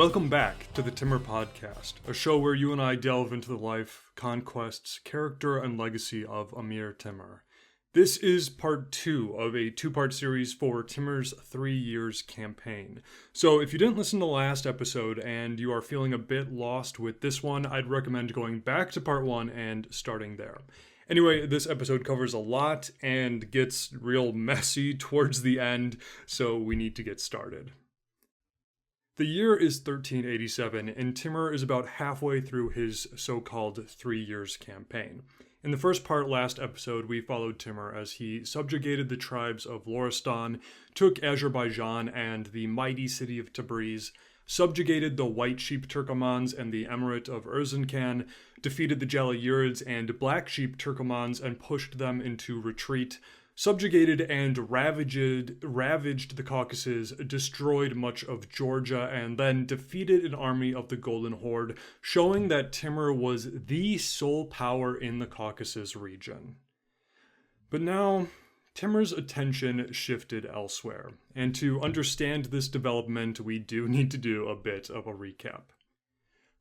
Welcome back to the Timur Podcast, a show where you and I delve into the life, conquests, character, and legacy of Amir Timur. This is part 2 of a 2-part series for Timur's 3 years campaign. So if you didn't listen to the last episode and you are feeling a bit lost with this one, I'd recommend going back to part 1 and starting there. Anyway, this episode covers a lot and gets real messy towards the end, so we need to get started. The year is 1387, and Timur is about halfway through his so-called 3 years campaign. In the first part last episode, we followed Timur as he subjugated the tribes of Loristan, took Azerbaijan and the mighty city of Tabriz, subjugated the White Sheep Turkomans and the Emirate of Erzincan, defeated the Jalayirids and Black Sheep Turkomans and pushed them into retreat, subjugated and ravaged the Caucasus, destroyed much of Georgia, and then defeated an army of the Golden Horde, showing that Timur was the sole power in the Caucasus region. But now, Timur's attention shifted elsewhere, and to understand this development, we do need to do a bit of a recap.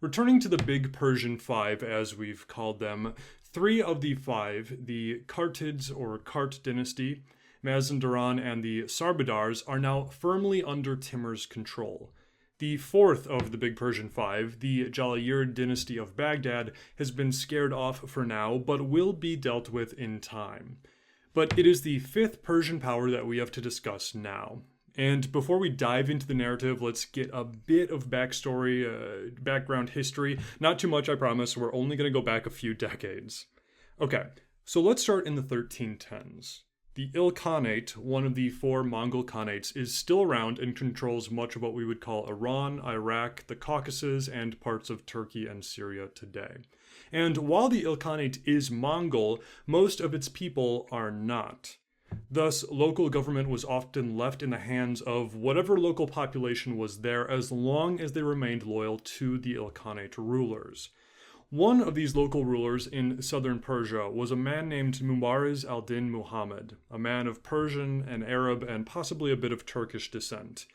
Returning to the Big Persian Five, as we've called them, 3 of the 5, the Kartids or Kart dynasty, Mazandaran, and the Sarbadars, are now firmly under Timur's control. The 4th of the Big Persian Five, the Jalayirid dynasty of Baghdad, has been scared off for now, but will be dealt with in time. But it is the 5th Persian power that we have to discuss now. And before we dive into the narrative, let's get a bit of backstory, background history. Not too much, I promise. We're only going to go back a few decades. Okay, so let's start in the 1310s. The Ilkhanate, one of the 4 Mongol Khanates, is still around and controls much of what we would call Iran, Iraq, the Caucasus, and parts of Turkey and Syria today. And while the Ilkhanate is Mongol, most of its people are not. Thus, local government was often left in the hands of whatever local population was there as long as they remained loyal to the Ilkhanate rulers. One of these local rulers in southern Persia was a man named Mubaraz al-Din Muhammad, a man of Persian and Arab and possibly a bit of Turkish descent.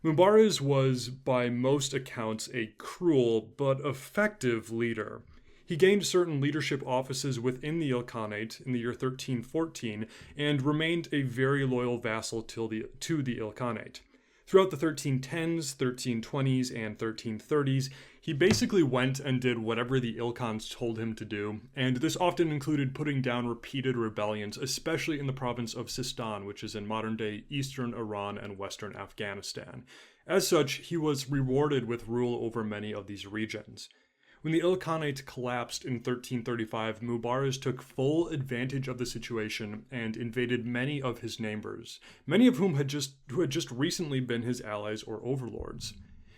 Mubaraz was, by most accounts, a cruel but effective leader. He gained certain leadership offices within the Ilkhanate in the year 1314 and remained a very loyal vassal to the Ilkhanate. Throughout the 1310s, 1320s, and 1330s, he basically went and did whatever the Ilkhans told him to do, and this often included putting down repeated rebellions, especially in the province of Sistan, which is in modern-day eastern Iran and western Afghanistan. As such, he was rewarded with rule over many of these regions. When the Ilkhanate collapsed in 1335, Mubaraz took full advantage of the situation and invaded many of his neighbors, many of whom had just recently been his allies or overlords.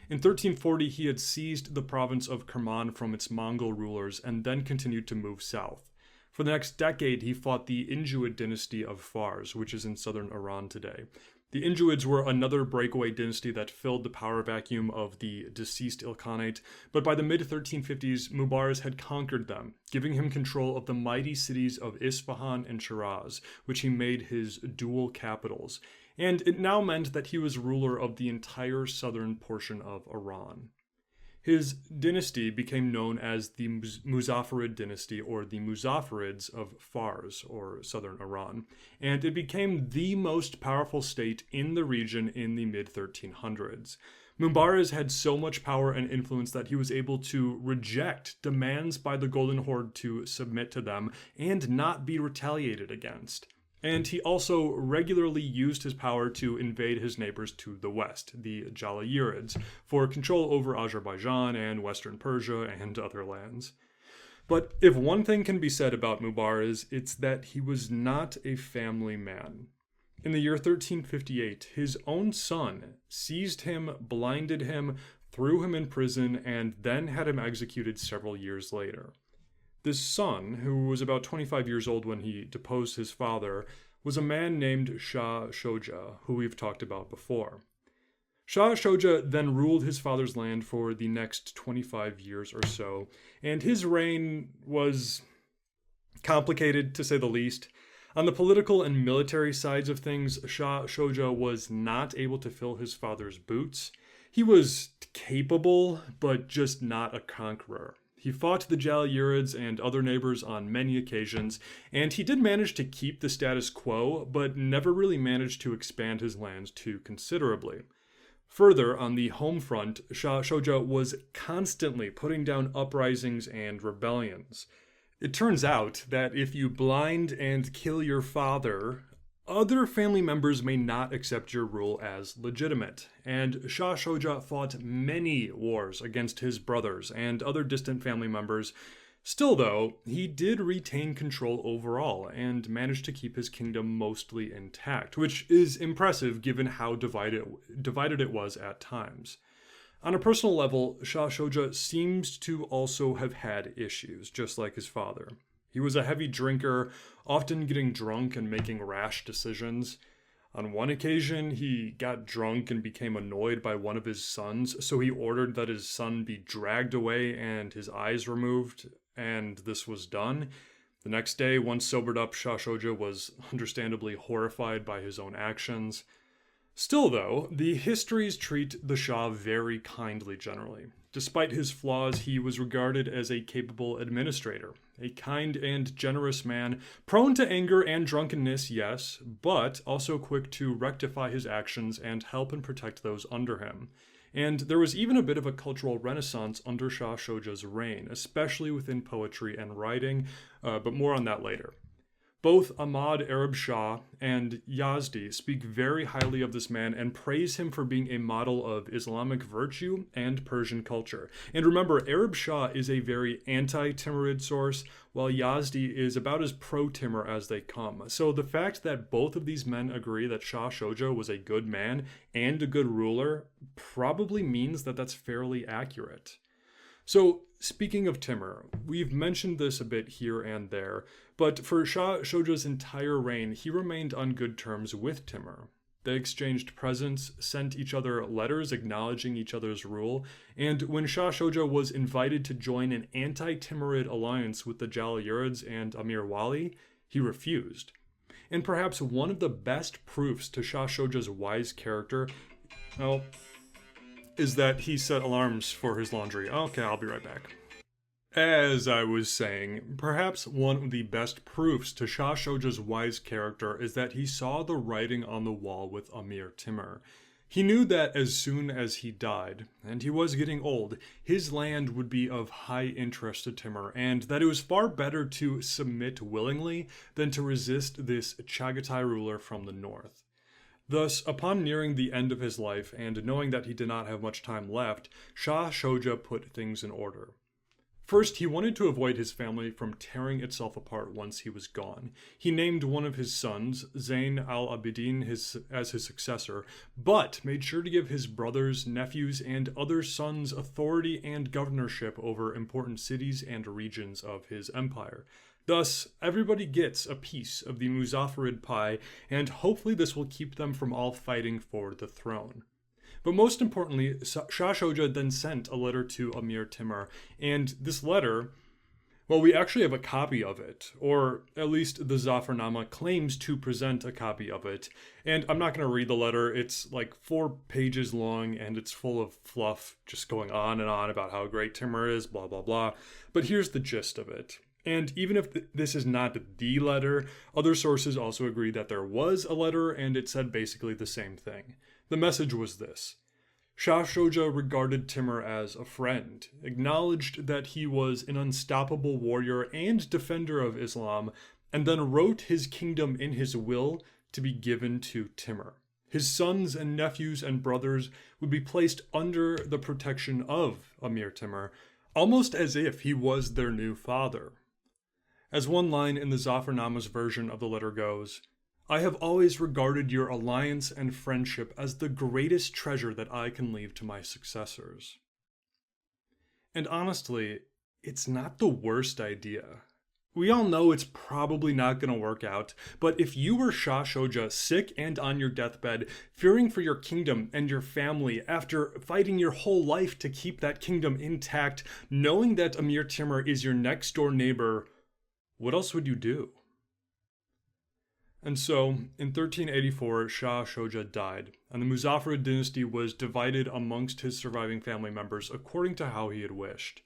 In 1340, he had seized the province of Kerman from its Mongol rulers and then continued to move south. For the next decade, he fought the Invade dynasty of Fars, which is in southern Iran today. The Invades were another breakaway dynasty that filled the power vacuum of the deceased Ilkhanate, but by the mid-1350s, Mubaraz had conquered them, giving him control of the mighty cities of Isfahan and Shiraz, which he made his dual capitals, and it now meant that he was ruler of the entire southern portion of Iran. His dynasty became known as the Muzaffarid dynasty, or the Muzaffarids of Fars, or southern Iran, and it became the most powerful state in the region in the mid-1300s. Mubaraz had so much power and influence that he was able to reject demands by the Golden Horde to submit to them and not be retaliated against. And he also regularly used his power to invade his neighbors to the west, the Jalayirids, for control over Azerbaijan and western Persia and other lands. But if one thing can be said about Mubaraz, it's that he was not a family man. In the year 1358, his own son seized him, blinded him, threw him in prison, and then had him executed several years later. This son, who was about 25 years old when he deposed his father, was a man named Shah Shoja, who we've talked about before. Shah Shoja then ruled his father's land for the next 25 years or so, and his reign was complicated, to say the least. On the political and military sides of things, Shah Shoja was not able to fill his father's boots. He was capable, but just not a conqueror. He fought the Jalayirids and other neighbors on many occasions, and he did manage to keep the status quo, but never really managed to expand his lands too considerably. Further, on the home front, Shah Shoja was constantly putting down uprisings and rebellions. It turns out that if you blind and kill your father, other family members may not accept your rule as legitimate, and Shah Shoja fought many wars against his brothers and other distant family members. Still, though, he did retain control overall and managed to keep his kingdom mostly intact, which is impressive given how divided it was at times. On a personal level, Shah Shoja seems to also have had issues, just like his father. He was a heavy drinker, often getting drunk and making rash decisions. On one occasion, he got drunk and became annoyed by one of his sons, so he ordered that his son be dragged away and his eyes removed, and this was done. The next day, once sobered up, Shah Shoja was understandably horrified by his own actions. Still, though, the histories treat the Shah very kindly generally. Despite his flaws, he was regarded as a capable administrator, a kind and generous man, prone to anger and drunkenness, yes, but also quick to rectify his actions and help and protect those under him. And there was even a bit of a cultural renaissance under Shah Shoja's reign, especially within poetry and writing, but more on that later. Both Ahmad Arab Shah and Yazdi speak very highly of this man and praise him for being a model of Islamic virtue and Persian culture. And remember, Arab Shah is a very anti-Timurid source, while Yazdi is about as pro-Timur as they come. So the fact that both of these men agree that Shah Shoja was a good man and a good ruler probably means that that's fairly accurate. So, speaking of Timur, we've mentioned this a bit here and there, but for Shah Shoja's entire reign, he remained on good terms with Timur. They exchanged presents, sent each other letters acknowledging each other's rule, and when Shah Shoja was invited to join an anti-Timurid alliance with the Jalayirids and Amir Wali, he refused. And perhaps one of the best proofs to Shah Shoja's wise character, is that he set alarms for his laundry. Okay, I'll be right back. As I was saying, perhaps one of the best proofs to Shah Shoja's wise character is that he saw the writing on the wall with Amir Timur. He knew that as soon as he died, and he was getting old, his land would be of high interest to Timur, and that it was far better to submit willingly than to resist this Chagatai ruler from the north. Thus, upon nearing the end of his life and knowing that he did not have much time left, Shah Shoja put things in order. First, he wanted to avoid his family from tearing itself apart once he was gone. He named one of his sons, Zain al-Abidin, as his successor, but made sure to give his brothers, nephews, and other sons authority and governorship over important cities and regions of his empire. Thus, everybody gets a piece of the Muzaffarid pie, and hopefully this will keep them from all fighting for the throne. But most importantly, Shah Shoja then sent a letter to Amir Timur, and this letter, well, we actually have a copy of it, or at least the Zafarnama claims to present a copy of it, and I'm not going to read the letter. It's like 4 pages long, and it's full of fluff, just going on and on about how great Timur is, blah, blah, blah. But here's the gist of it. And even if this is not the letter, other sources also agree that there was a letter and it said basically the same thing. The message was this: Shah Shoja regarded Timur as a friend, acknowledged that he was an unstoppable warrior and defender of Islam, and then wrote his kingdom in his will to be given to Timur. His sons and nephews and brothers would be placed under the protection of Amir Timur, almost as if he was their new father. As one line in the Zafarnama's version of the letter goes, "I have always regarded your alliance and friendship as the greatest treasure that I can leave to my successors." And honestly, it's not the worst idea. We all know it's probably not going to work out, but if you were Shah Shoja, sick and on your deathbed, fearing for your kingdom and your family after fighting your whole life to keep that kingdom intact, knowing that Amir Timur is your next door neighbor, what else would you do? And so, in 1384, Shah Shoja died, and the Muzaffarid dynasty was divided amongst his surviving family members according to how he had wished.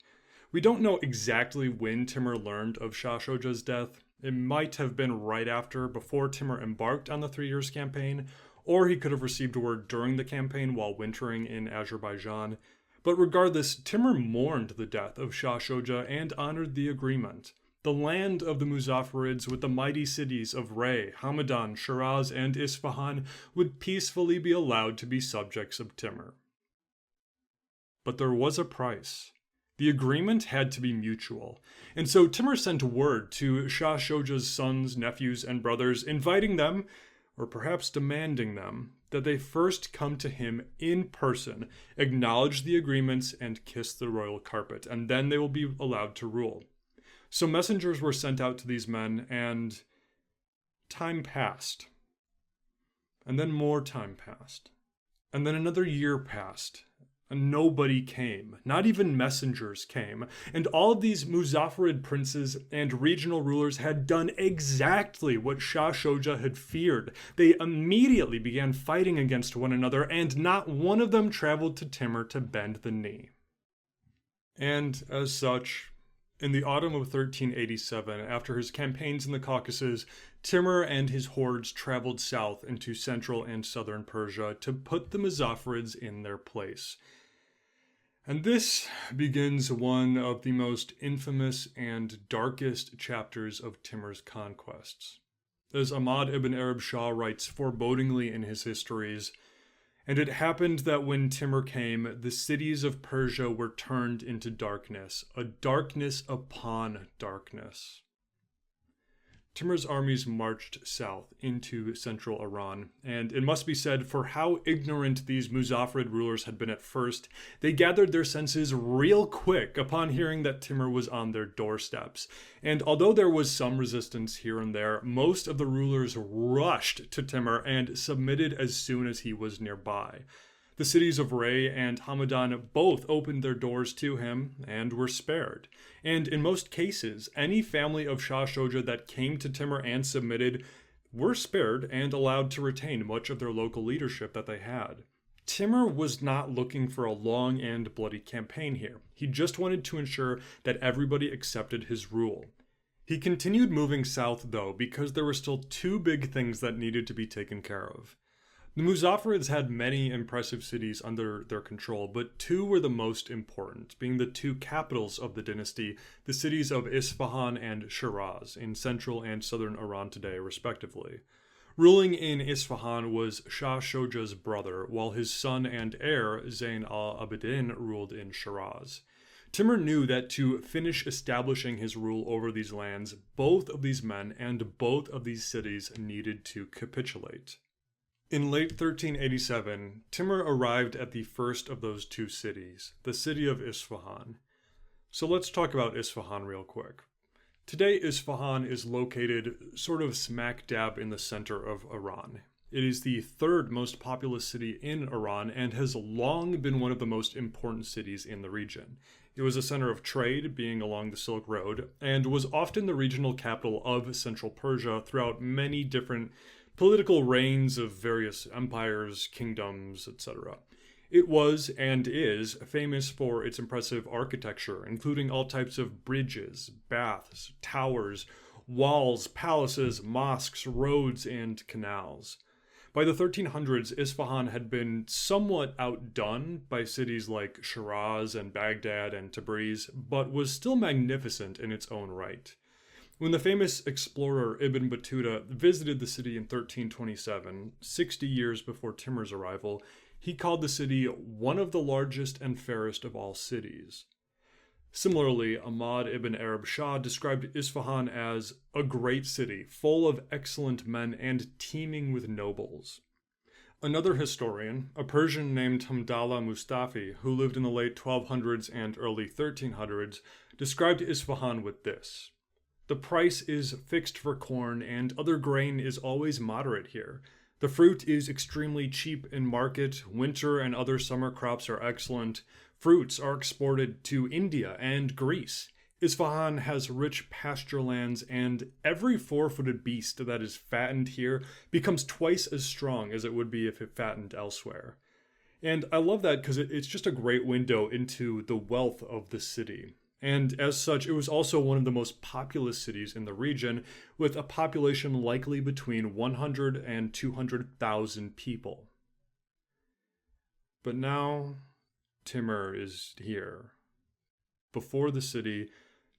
We don't know exactly when Timur learned of Shah Shoja's death. It might have been right after, before Timur embarked on the 3 Years campaign, or he could have received word during the campaign while wintering in Azerbaijan. But regardless, Timur mourned the death of Shah Shoja and honored the agreement. The land of the Muzaffarids with the mighty cities of Ray, Hamadan, Shiraz, and Isfahan would peacefully be allowed to be subjects of Timur. But there was a price. The agreement had to be mutual, and so Timur sent word to Shah Shoja's sons, nephews, and brothers, inviting them, or perhaps demanding them, that they first come to him in person, acknowledge the agreements, and kiss the royal carpet, and then they will be allowed to rule. So messengers were sent out to these men, and time passed. And then more time passed. And then another year passed. And nobody came. Not even messengers came. And all of these Muzaffarid princes and regional rulers had done exactly what Shah Shoja had feared. They immediately began fighting against one another, and not one of them traveled to Timur to bend the knee. And as such, in the autumn of 1387, after his campaigns in the Caucasus, Timur and his hordes traveled south into central and southern Persia to put the Muzaffarids in their place. And this begins one of the most infamous and darkest chapters of Timur's conquests. As Ahmad ibn Arab Shah writes forebodingly in his histories, "And it happened that when Timur came, the cities of Persia were turned into darkness, a darkness upon darkness." Timur's armies marched south into central Iran, and it must be said, for how ignorant these Muzaffarid rulers had been at first, they gathered their senses real quick upon hearing that Timur was on their doorsteps. And although there was some resistance here and there, most of the rulers rushed to Timur and submitted as soon as he was nearby. The cities of Ray and Hamadan both opened their doors to him and were spared. And in most cases, any family of Shah Shoja that came to Timur and submitted were spared and allowed to retain much of their local leadership that they had. Timur was not looking for a long and bloody campaign here. He just wanted to ensure that everybody accepted his rule. He continued moving south, though, because there were still 2 big things that needed to be taken care of. The Muzaffarids had many impressive cities under their control, but 2 were the most important, being the 2 capitals of the dynasty, the cities of Isfahan and Shiraz, in central and southern Iran today, respectively. Ruling in Isfahan was Shah Shoja's brother, while his son and heir, Zayn al-Abidin, ruled in Shiraz. Timur knew that to finish establishing his rule over these lands, both of these men and both of these cities needed to capitulate. In late 1387, Timur arrived at the first of those 2 cities, the city of Isfahan. So let's talk about Isfahan real quick. Today, Isfahan is located sort of smack dab in the center of Iran. It is the 3rd most populous city in Iran and has long been one of the most important cities in the region. It was a center of trade, being along the Silk Road, and was often the regional capital of Central Persia throughout many different political reigns of various empires, kingdoms, etc. It was, and is, famous for its impressive architecture, including all types of bridges, baths, towers, walls, palaces, mosques, roads, and canals. By the 1300s, Isfahan had been somewhat outdone by cities like Shiraz and Baghdad and Tabriz, but was still magnificent in its own right. When the famous explorer Ibn Battuta visited the city in 1327, 60 years before Timur's arrival, he called the city one of the largest and fairest of all cities. Similarly, Ahmad ibn Arab Shah described Isfahan as a great city, full of excellent men and teeming with nobles. Another historian, a Persian named Hamdallah Mustafi, who lived in the late 1200s and early 1300s, described Isfahan with this: "The price is fixed for corn, and other grain is always moderate here. The fruit is extremely cheap in market. Winter and other summer crops are excellent. Fruits are exported to India and Greece. Isfahan has rich pasture lands, and every four-footed beast that is fattened here becomes twice as strong as it would be if it fattened elsewhere. And I love that because it's just a great window into the wealth of the city. And as such, it was also one of the most populous cities in the region, with a population likely between 100 and 200,000 people. But now, Timur is here, before the city,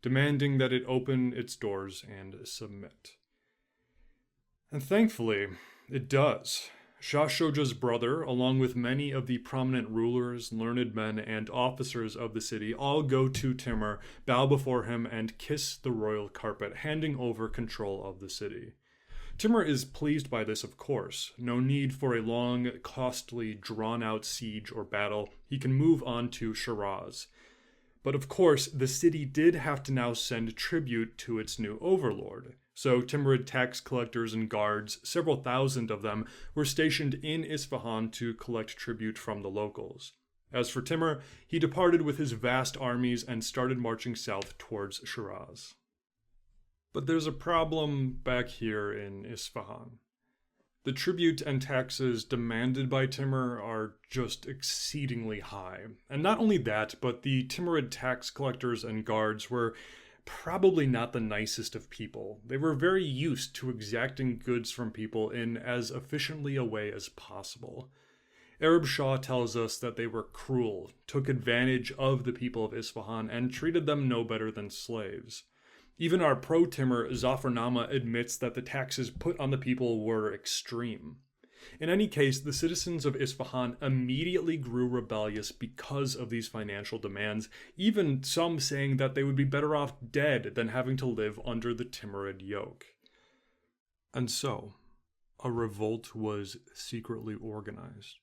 demanding that it open its doors and submit. And thankfully, it does. Shah Shoja's brother, along with many of the prominent rulers, learned men, and officers of the city, all go to Timur, bow before him, and kiss the royal carpet, handing over control of the city. Timur is pleased by this, of course. No need for a long, costly, drawn-out siege or battle. He can move on to Shiraz. But of course, the city did have to now send tribute to its new overlord. So Timurid tax collectors and guards, several thousand of them, were stationed in Isfahan to collect tribute from the locals. As for Timur, he departed with his vast armies and started marching south towards Shiraz. But there's a problem back here in Isfahan. The tribute and taxes demanded by Timur are just exceedingly high. And not only that, but the Timurid tax collectors and guards were probably not the nicest of people. They were very used to exacting goods from people in as efficiently a way as possible. Arab Shah tells us that they were cruel, took advantage of the people of Isfahan, and treated them no better than slaves. Even our pro-Timur Zafarnama admits that the taxes put on the people were extreme. In any case, the citizens of Isfahan immediately grew rebellious because of these financial demands, even some saying that they would be better off dead than having to live under the Timurid yoke. And so, a revolt was secretly organized.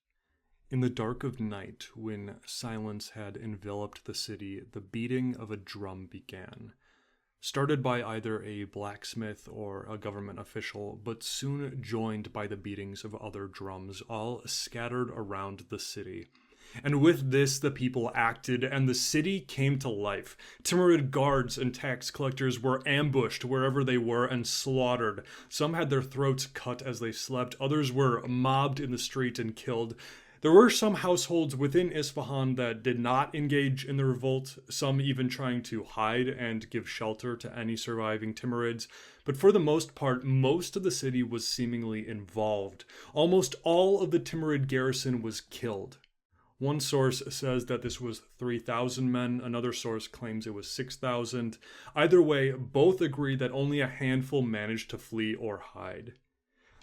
In the dark of night, when silence had enveloped the city, the beating of a drum began. Started by either a blacksmith or a government official, but soon joined by the beatings of other drums, all scattered around the city. And with this, the people acted, and the city came to life. Timurid guards and tax collectors were ambushed wherever they were and slaughtered. Some had their throats cut as they slept, others were mobbed in the street and killed. There were some households within Isfahan that did not engage in the revolt, some even trying to hide and give shelter to any surviving Timurids, but for the most part, most of the city was seemingly involved. Almost all of the Timurid garrison was killed. One source says that this was 3,000 men, another source claims it was 6,000. Either way, both agree that only a handful managed to flee or hide.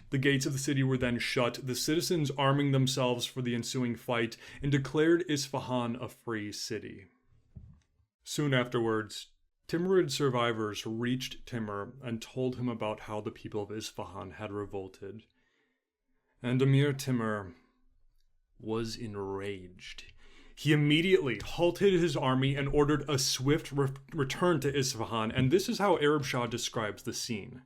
The gates of the city were then shut, the citizens arming themselves for the ensuing fight, and declared Isfahan a free city. Soon afterwards, Timurid survivors reached Timur and told him about how the people of Isfahan had revolted. And Amir Timur was enraged. He immediately halted his army and ordered a swift return to Isfahan, and this is how Arab Shah describes the scene.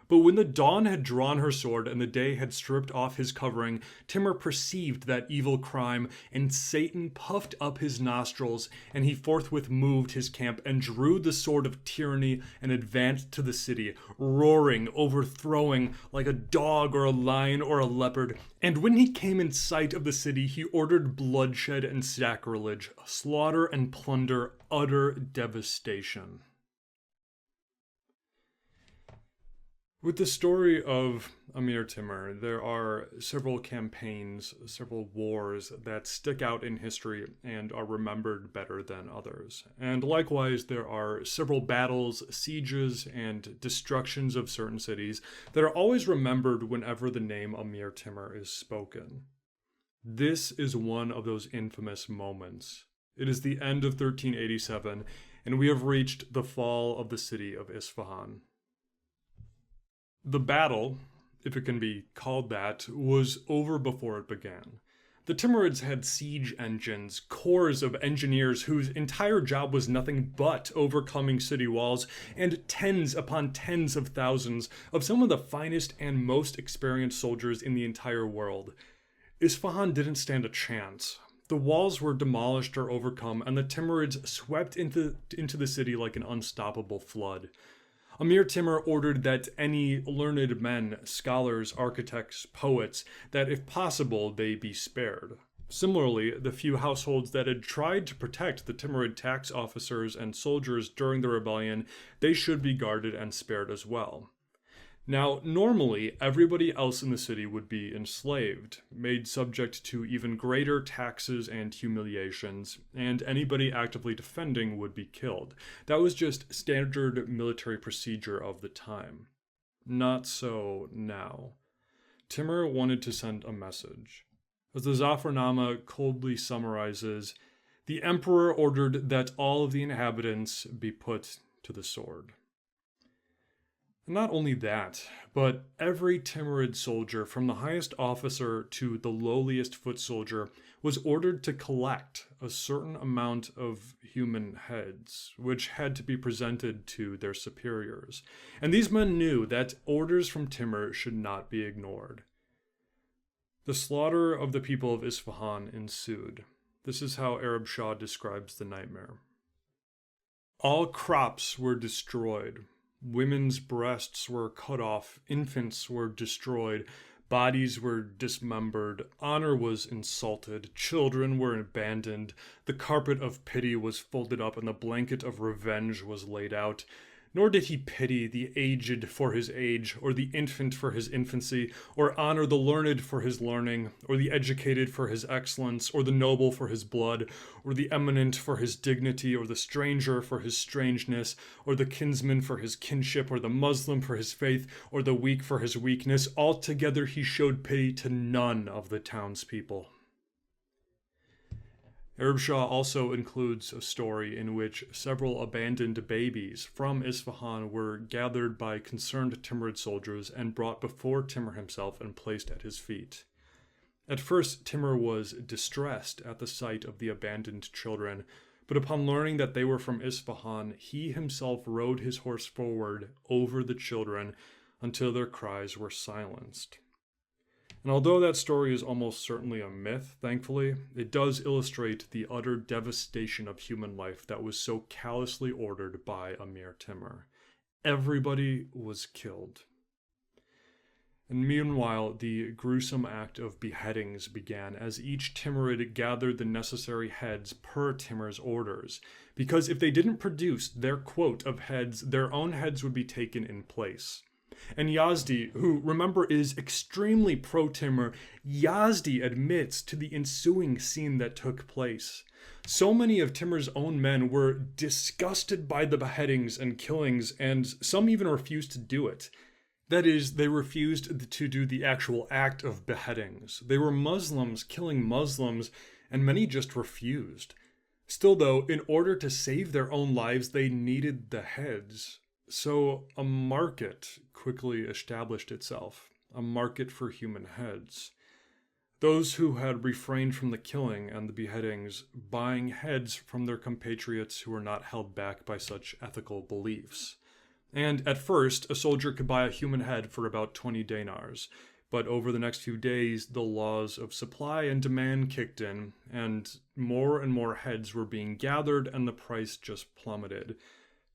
But when the dawn had drawn her sword and the day had stripped off his covering, Timur perceived that evil crime, and Satan puffed up his nostrils, and he forthwith moved his camp and drew the sword of tyranny and advanced to the city, roaring, overthrowing like a dog or a lion or a leopard. And when he came in sight of the city, he ordered bloodshed and sacrilege, slaughter and plunder, utter devastation. With the story of Amir Timur, there are several campaigns, several wars that stick out in history and are remembered better than others. And likewise, there are several battles, sieges, and destructions of certain cities that are always remembered whenever the name Amir Timur is spoken. This is one of those infamous moments. It is the end of 1387, and we have reached the fall of the city of Isfahan. The battle, if it can be called that, was over before it began. The Timurids had siege engines, corps of engineers whose entire job was nothing but overcoming city walls, and tens upon tens of thousands of some of the finest and most experienced soldiers in the entire world. Isfahan didn't stand a chance. The walls were demolished or overcome, and the Timurids swept into the city like an unstoppable flood. Amir Timur ordered that any learned men, scholars, architects, poets, that if possible they be spared. Similarly, the few households that had tried to protect the Timurid tax officers and soldiers during the rebellion, they should be guarded and spared as well. Now, normally, everybody else in the city would be enslaved, made subject to even greater taxes and humiliations, and anybody actively defending would be killed. That was just standard military procedure of the time. Not so now. Timur wanted to send a message. As the Zafarnama coldly summarizes, the emperor ordered that all of the inhabitants be put to the sword. Not only that, but every Timurid soldier, from the highest officer to the lowliest foot soldier, was ordered to collect a certain amount of human heads, which had to be presented to their superiors. And these men knew that orders from Timur should not be ignored. The slaughter of the people of Isfahan ensued. This is how Arab Shah describes the nightmare. All crops were destroyed. Women's breasts were cut off, infants were destroyed, bodies were dismembered, honor was insulted, children were abandoned, the carpet of pity was folded up, and the blanket of revenge was laid out. Nor did he pity the aged for his age, or the infant for his infancy, or honor the learned for his learning, or the educated for his excellence, or the noble for his blood, or the eminent for his dignity, or the stranger for his strangeness, or the kinsman for his kinship, or the Muslim for his faith, or the weak for his weakness. Altogether he showed pity to none of the townspeople. Arab Shah also includes a story in which several abandoned babies from Isfahan were gathered by concerned Timurid soldiers and brought before Timur himself and placed at his feet. At first, Timur was distressed at the sight of the abandoned children, but upon learning that they were from Isfahan, he himself rode his horse forward over the children until their cries were silenced. And although that story is almost certainly a myth, thankfully, it does illustrate the utter devastation of human life that was so callously ordered by Amir Timur. Everybody was killed. And meanwhile, the gruesome act of beheadings began as each Timurid gathered the necessary heads per Timur's orders, because if they didn't produce their quote of heads, their own heads would be taken in place. And Yazdi, who, remember, is extremely pro-Timur, Yazdi admits to the ensuing scene that took place. So many of Timur's own men were disgusted by the beheadings and killings, and some even refused to do it. That is, they refused to do the actual act of beheadings. They were Muslims killing Muslims, and many just refused. Still, though, in order to save their own lives, they needed the heads. So a market quickly established itself, a market for human heads. Those who had refrained from the killing and the beheadings, buying heads from their compatriots who were not held back by such ethical beliefs. And at first, a soldier could buy a human head for about 20 dinars, but over the next few days, the laws of supply and demand kicked in, and more heads were being gathered, and the price just plummeted.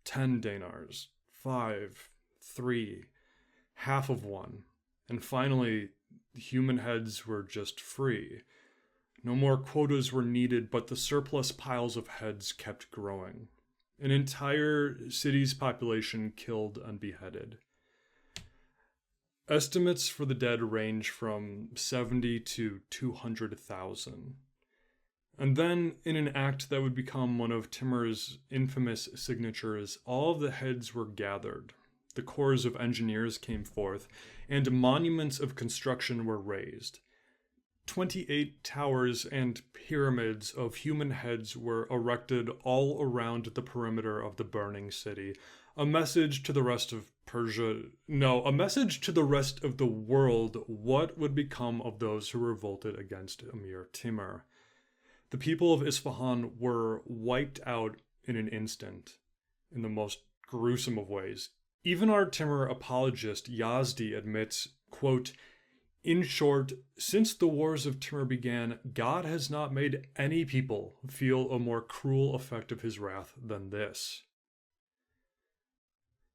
10 dinars. 5, 3, half of one, and finally, human heads were just free. No more quotas were needed, but the surplus piles of heads kept growing. An entire city's population killed and beheaded. Estimates for the dead range from 70 to 200,000. And then, in an act that would become one of Timur's infamous signatures, all of the heads were gathered, the corps of engineers came forth, and monuments of construction were raised. 28 towers and pyramids of human heads were erected all around the perimeter of the burning city, a message to the rest of a message to the rest of the world what would become of those who revolted against Amir Timur. The people of Isfahan were wiped out in an instant, in the most gruesome of ways. Even our Timur apologist Yazdi admits, quote, In short, since the wars of Timur began, God has not made any people feel a more cruel effect of his wrath than this.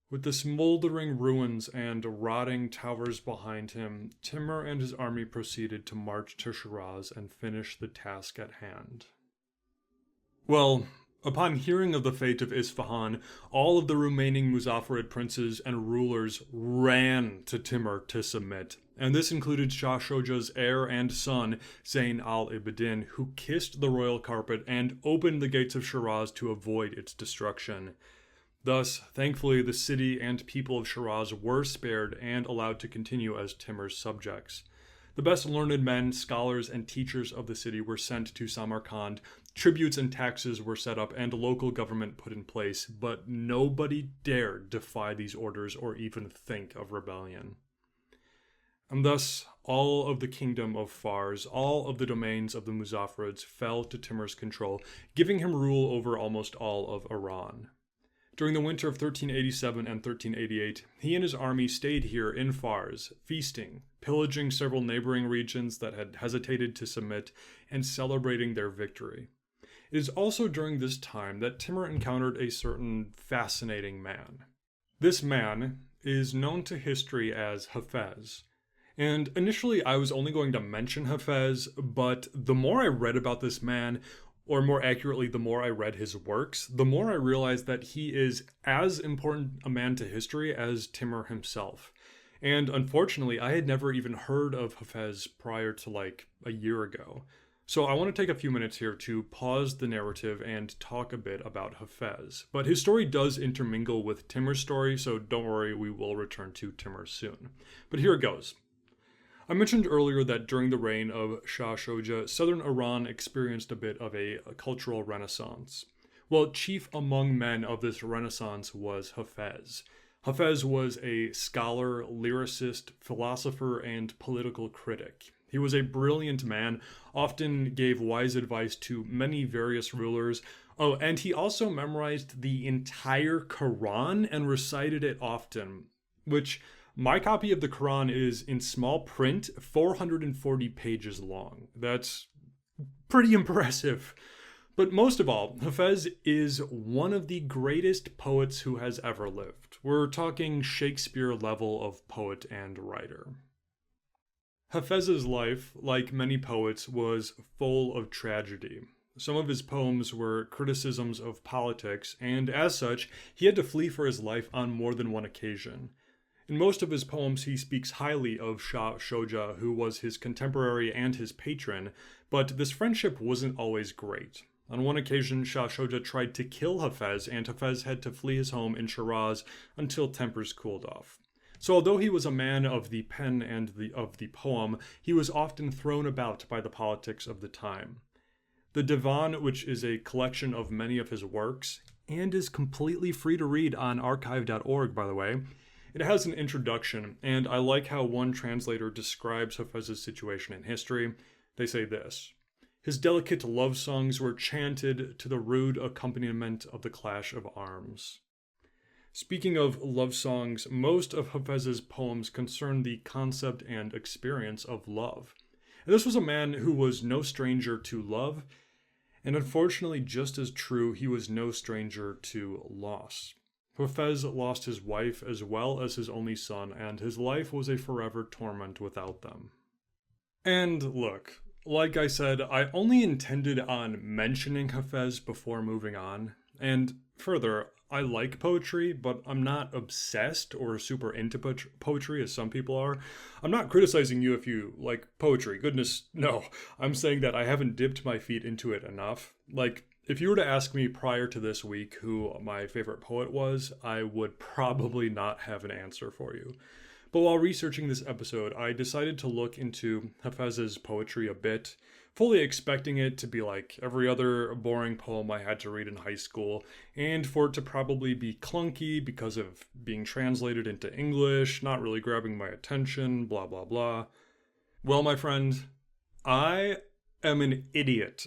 With the smoldering ruins and rotting towers behind him, Timur and his army proceeded to march to Shiraz and finish the task at hand. Well, upon hearing of the fate of Isfahan, all of the remaining Muzaffarid princes and rulers ran to Timur to submit, and this included Shah Shoja's heir and son, Zayn al-Abidin, who kissed the royal carpet and opened the gates of Shiraz to avoid its destruction. Thus, thankfully, the city and people of Shiraz were spared and allowed to continue as Timur's subjects. The best learned men, scholars, and teachers of the city were sent to Samarkand, tributes and taxes were set up, and local government put in place, but nobody dared defy these orders or even think of rebellion. And thus, all of the kingdom of Fars, all of the domains of the Muzaffarids fell to Timur's control, giving him rule over almost all of Iran. During the winter of 1387 and 1388, he and his army stayed here in Fars, feasting, pillaging several neighboring regions that had hesitated to submit, and celebrating their victory. It is also during this time that Timur encountered a certain fascinating man. This man is known to history as Hafez. And initially I was only going to mention Hafez, but the more I read about this man, or more accurately, the more I read his works, the more I realized that he is as important a man to history as Timur himself. And unfortunately, I had never even heard of Hafez prior to a year ago. So I want to take a few minutes here to pause the narrative and talk a bit about Hafez. But his story does intermingle with Timur's story, so don't worry, we will return to Timur soon. But here it goes. I mentioned earlier that during the reign of Shah Shoja, southern Iran experienced a bit of a cultural renaissance. Well, chief among men of this renaissance was Hafez. Hafez was a scholar, lyricist, philosopher, and political critic. He was a brilliant man, often gave wise advice to many various rulers. Oh, and he also memorized the entire Quran and recited it often, which my copy of the Quran is in small print, 440 pages long. That's pretty impressive. But most of all, Hafez is one of the greatest poets who has ever lived. We're talking Shakespeare level of poet and writer. Hafez's life, like many poets, was full of tragedy. Some of his poems were criticisms of politics, and as such, he had to flee for his life on more than one occasion. In most of his poems, he speaks highly of Shah Shoja, who was his contemporary and his patron, but this friendship wasn't always great. On one occasion, Shah Shoja tried to kill Hafez, and Hafez had to flee his home in Shiraz until tempers cooled off. So although he was a man of the pen and of the poem, he was often thrown about by the politics of the time. The Divan, which is a collection of many of his works, and is completely free to read on archive.org, by the way, it has an introduction, and I like how one translator describes Hafez's situation in history. They say this: his delicate love songs were chanted to the rude accompaniment of the clash of arms. Speaking of love songs, most of Hafez's poems concern the concept and experience of love. And this was a man who was no stranger to love, and unfortunately, just as true, he was no stranger to loss. Hafez lost his wife as well as his only son, and his life was a forever torment without them. And look, like I said, I only intended on mentioning Hafez before moving on, and further, I like poetry, but I'm not obsessed or super into poetry as some people are. I'm not criticizing you if you like poetry, goodness, no. I'm saying that I haven't dipped my feet into it enough. If you were to ask me prior to this week who my favorite poet was, I would probably not have an answer for you. But while researching this episode, I decided to look into Hafez's poetry a bit, fully expecting it to be like every other boring poem I had to read in high school, and for it to probably be clunky because of being translated into English, not really grabbing my attention, blah blah blah. Well, my friend, I am an idiot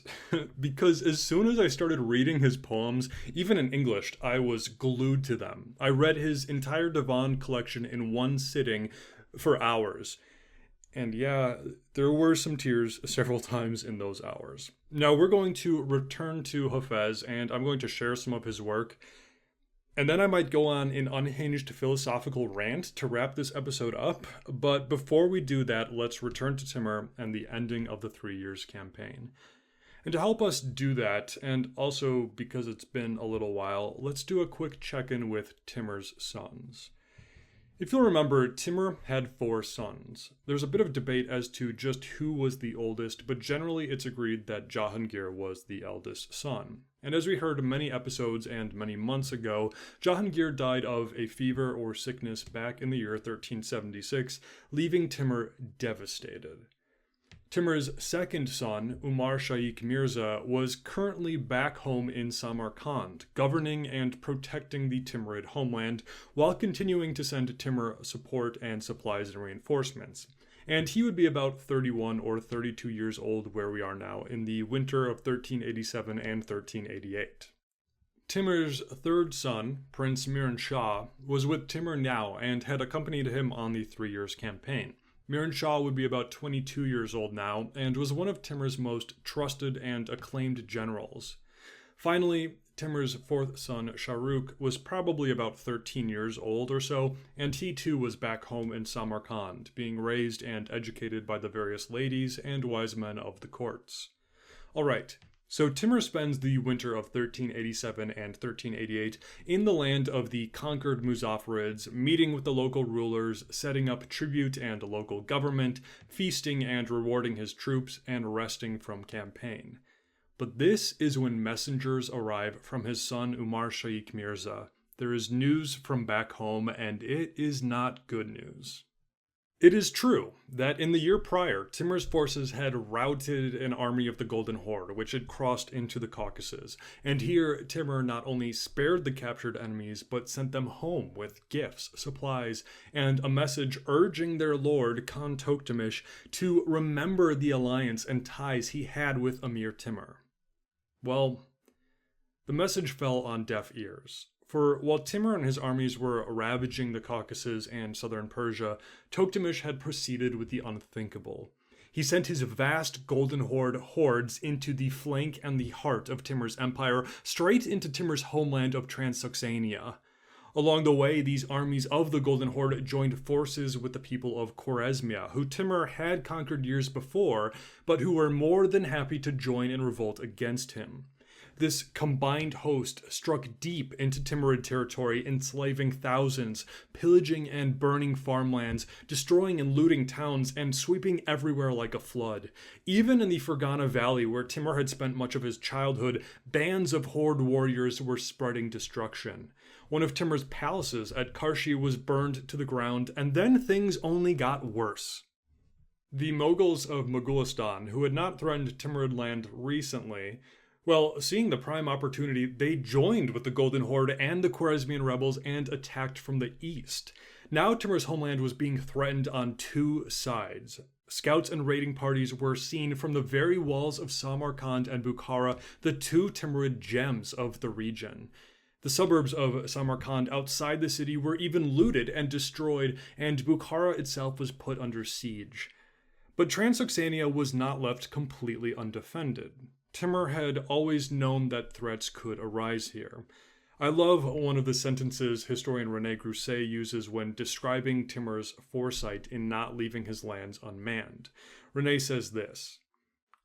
because as soon as I started reading his poems, even in English, I was glued to them. I read his entire Divan collection in one sitting for hours. And yeah, there were some tears several times in those hours. Now we're going to return to Hafez, and I'm going to share some of his work. And then I might go on an unhinged philosophical rant to wrap this episode up. But before we do that, let's return to Timur and the ending of the 3 Years campaign. And to help us do that, and also because it's been a little while, let's do a quick check-in with Timur's sons. If you'll remember, Timur had 4 sons. There's a bit of debate as to just who was the oldest, but generally it's agreed that Jahangir was the eldest son. And as we heard many episodes and many months ago, Jahangir died of a fever or sickness back in the year 1376, leaving Timur devastated. Timur's second son, Umar Shaikh Mirza, was currently back home in Samarkand, governing and protecting the Timurid homeland, while continuing to send Timur support and supplies and reinforcements. And he would be about 31 or 32 years old where we are now, in the winter of 1387 and 1388. Timur's third son, Prince Miran Shah, was with Timur now and had accompanied him on the 3 Years campaign. Miran Shah would be about 22 years old now, and was one of Timur's most trusted and acclaimed generals. Finally, Timur's fourth son, Shahrukh, was probably about 13 years old or so, and he too was back home in Samarkand, being raised and educated by the various ladies and wise men of the courts. Alright, so Timur spends the winter of 1387 and 1388 in the land of the conquered Muzaffarids, meeting with the local rulers, setting up tribute and local government, feasting and rewarding his troops, and resting from campaign. But this is when messengers arrive from his son Umar Shaikh Mirza. There is news from back home, and it is not good news. It is true that in the year prior, Timur's forces had routed an army of the Golden Horde, which had crossed into the Caucasus, and here Timur not only spared the captured enemies, but sent them home with gifts, supplies, and a message urging their lord, Khan Toktamish, to remember the alliance and ties he had with Amir Timur. Well, the message fell on deaf ears. For while Timur and his armies were ravaging the Caucasus and southern Persia, Toktamish had proceeded with the unthinkable. He sent his vast Golden Horde hordes into the flank and the heart of Timur's empire, straight into Timur's homeland of Transoxania. Along the way, these armies of the Golden Horde joined forces with the people of Khwarezmia, who Timur had conquered years before, but who were more than happy to join in revolt against him. This combined host struck deep into Timurid territory, enslaving thousands, pillaging and burning farmlands, destroying and looting towns, and sweeping everywhere like a flood. Even in the Fergana Valley, where Timur had spent much of his childhood, bands of horde warriors were spreading destruction. One of Timur's palaces at Karshi was burned to the ground, and then things only got worse. The Moguls of Mogulistan, who had not threatened Timurid land recently, well, seeing the prime opportunity, they joined with the Golden Horde and the Khwarezmian rebels and attacked from the east. Now Timur's homeland was being threatened on 2 sides. Scouts and raiding parties were seen from the very walls of Samarkand and Bukhara, the 2 Timurid gems of the region. The suburbs of Samarkand outside the city were even looted and destroyed, and Bukhara itself was put under siege. But Transoxania was not left completely undefended. Timur had always known that threats could arise here. I love one of the sentences historian René Grousset uses when describing Timur's foresight in not leaving his lands unmanned. René says this: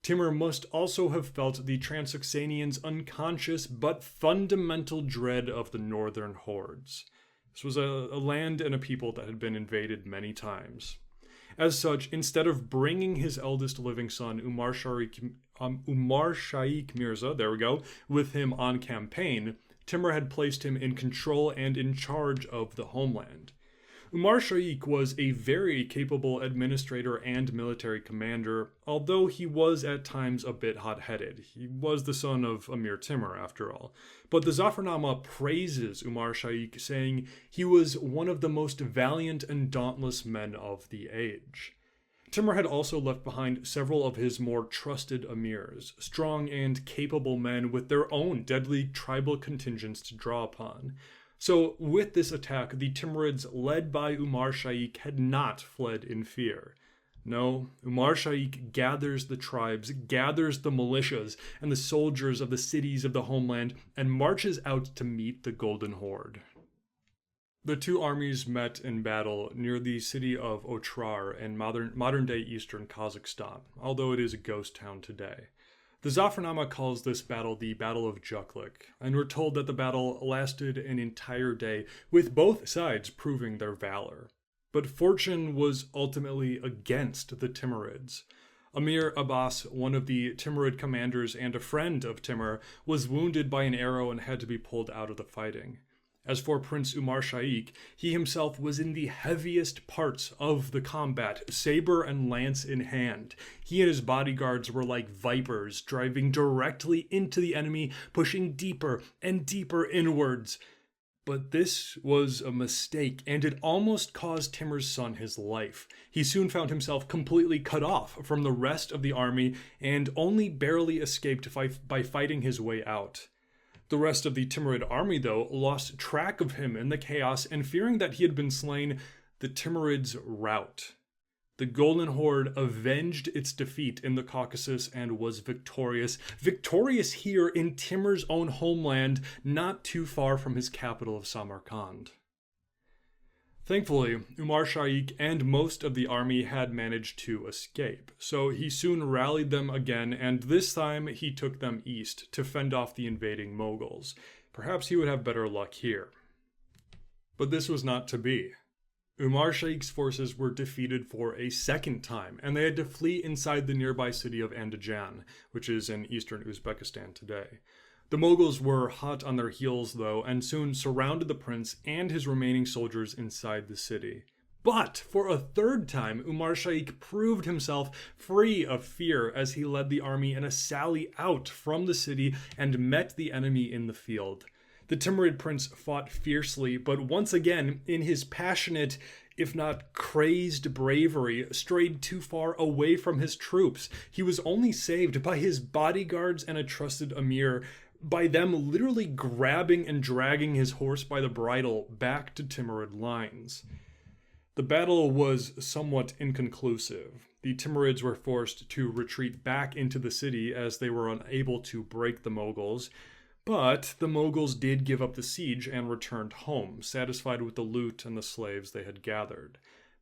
Timur must also have felt the Transoxanians' unconscious but fundamental dread of the northern hordes. This was a land and a people that had been invaded many times. As such, instead of bringing his eldest living son, Umar Shaikh Mirza, with him on campaign, Timur had placed him in control and in charge of the homeland. Umar Shaikh was a very capable administrator and military commander, although he was at times a bit hot-headed. He was the son of Amir Timur, after all. But the Zafarnama praises Umar Shaikh, saying he was one of the most valiant and dauntless men of the age. Timur had also left behind several of his more trusted emirs, strong and capable men with their own deadly tribal contingents to draw upon. So with this attack, the Timurids, led by Umar Shaikh, had not fled in fear. No, Umar Shaikh gathers the tribes, gathers the militias and the soldiers of the cities of the homeland, and marches out to meet the Golden Horde. The two armies met in battle near the city of Otrar in modern-day eastern Kazakhstan, although it is a ghost town today. The Zafarnama calls this battle the Battle of Juklik, and we're told that the battle lasted an entire day, with both sides proving their valor. But fortune was ultimately against the Timurids. Amir Abbas, one of the Timurid commanders and a friend of Timur, was wounded by an arrow and had to be pulled out of the fighting. As for Prince Umar Shaikh, he himself was in the heaviest parts of the combat, saber and lance in hand. He and his bodyguards were like vipers, driving directly into the enemy, pushing deeper and deeper inwards. But this was a mistake, and it almost caused Timur's son his life. He soon found himself completely cut off from the rest of the army, and only barely escaped by fighting his way out. The rest of the Timurid army, though, lost track of him in the chaos, and fearing that he had been slain, the Timurids rout. The Golden Horde avenged its defeat in the Caucasus and was victorious. Victorious here in Timur's own homeland, not too far from his capital of Samarkand. Thankfully, Umar Shaikh and most of the army had managed to escape, so he soon rallied them again, and this time he took them east to fend off the invading Mughals. Perhaps he would have better luck here. But this was not to be. Umar Shaikh's forces were defeated for a second time, and they had to flee inside the nearby city of Andijan, which is in eastern Uzbekistan today. The Mughals were hot on their heels, though, and soon surrounded the prince and his remaining soldiers inside the city. But for a third time, Umar Shaikh proved himself free of fear as he led the army in a sally out from the city and met the enemy in the field. The Timurid prince fought fiercely, but once again, in his passionate, if not crazed bravery, strayed too far away from his troops. He was only saved by his bodyguards and a trusted emir, by them literally grabbing and dragging his horse by the bridle back to Timurid lines. The battle was somewhat inconclusive. The Timurids were forced to retreat back into the city as they were unable to break the Mughals, but the Mughals did give up the siege and returned home, satisfied with the loot and the slaves they had gathered.